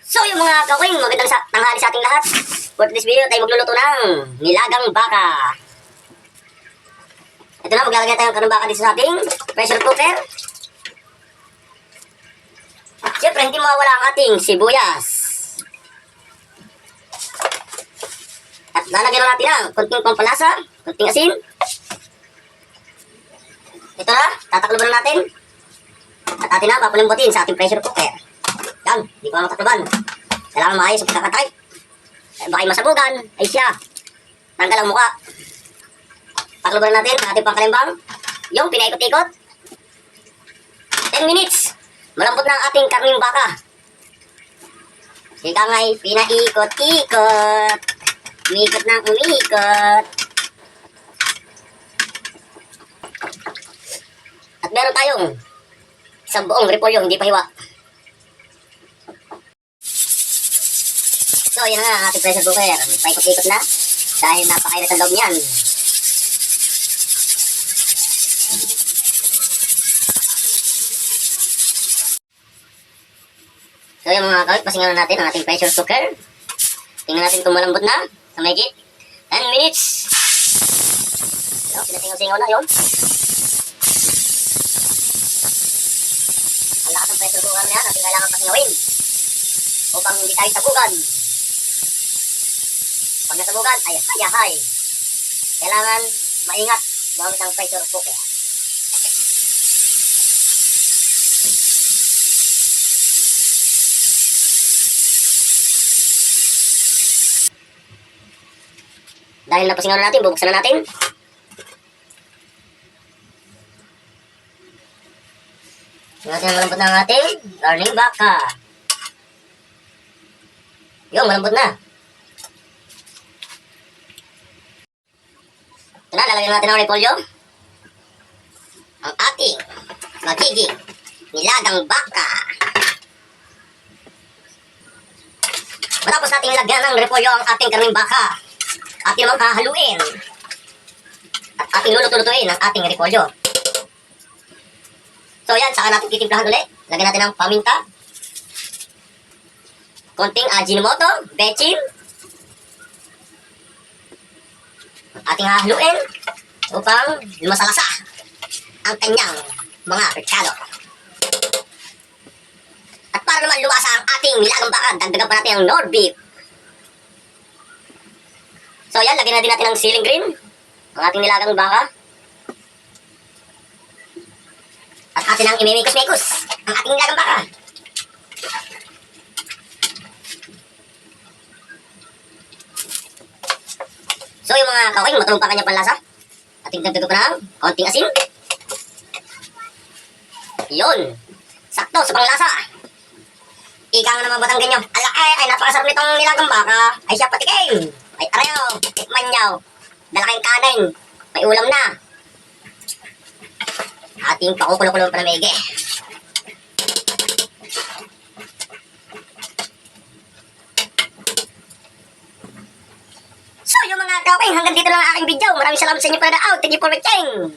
So yung mga kawing, magandang tanghali sa ating lahat. For this video tayo magluluto ng nilagang baka. Ito na, maglalagay tayo ng karong baka dito sa ating pressure cooker. Siyempre, hindi mawawala ang ating sibuyas. At lalagyan na natin ng konting pampalasa, konting asin. Ito na, tatakloban na natin. At atin na papalimbutin sa ating pressure cooker. Yan, hindi ko na matakloban. Kailangan maayos ang pagkakatay. Baka yung masabugan, ay siya. Tanggal ang muka. Takloban natin sa ating pangkalimbang. Yung pinaikot-ikot. 10 minutes. Malambot na ang ating karning baka. Ika nga'y pinaikot-ikot. Umikot na umikot. At meron tayong isang buong repolyo, hindi pa hiwa. So, yan na ang ating pressure cooker. Paikot-ikot na dahil napakainit ang loob niyan. So, yung mga kawit, pasingaw na natin ang ating pressure cooker. Tingnan natin kung malambot na sa mahigit 10 minutes. So, pinasingaw-singaw na yun. Ang lakas ng pressure cooker na yan, ating kailangan pasingawin upang hindi tayo sabugan. Pag nasabugan, ay hayahay. Kailangan maingat gamit ang pressure cooker. Dahil napasingaw na natin, bubuksan na natin. Tingnan natin ang malambot na ang ating garning baka. Yung malambot na. Ito na, lalagyan natin ang repolyo. Ang ating magiging nilagang baka. Matapos natin ilagyan ng repolyo ang ating karning baka, ating naman hahaluin at ating luluto-lutuin ang ating repolyo. So yan, saka natin titimplahan ulit. Lagyan natin ng paminta, konting ajinomoto, bechin. Ating hahaluin upang lumasalasa ang kanyang mga pekado. At para naman lumasa ang ating nilagang baka, dagdagan pa natin ang Nor beef. So yan, lagyan na din natin ng ceiling green ang ating nilagang baka. At atin ang imimikos-mikos ang ating nilagang baka. So yung mga kawing, matulog pa kanya panlasa. Ating dagdagan pa ng konting asin. Yun, sakto sa panglasa. Ika nga naman batang ganyo. Ay napakasarap nitong nilagang baka. Ay siya patikim. Ay arayaw, tikman nyaw. Dala kayong kanin. May ulam na. Ating pakukulo-kulo pa na maigi. So yung mga kawing, hanggang dito lang ang aking video. Maraming salamat sa inyo for the out. Thank you for watching.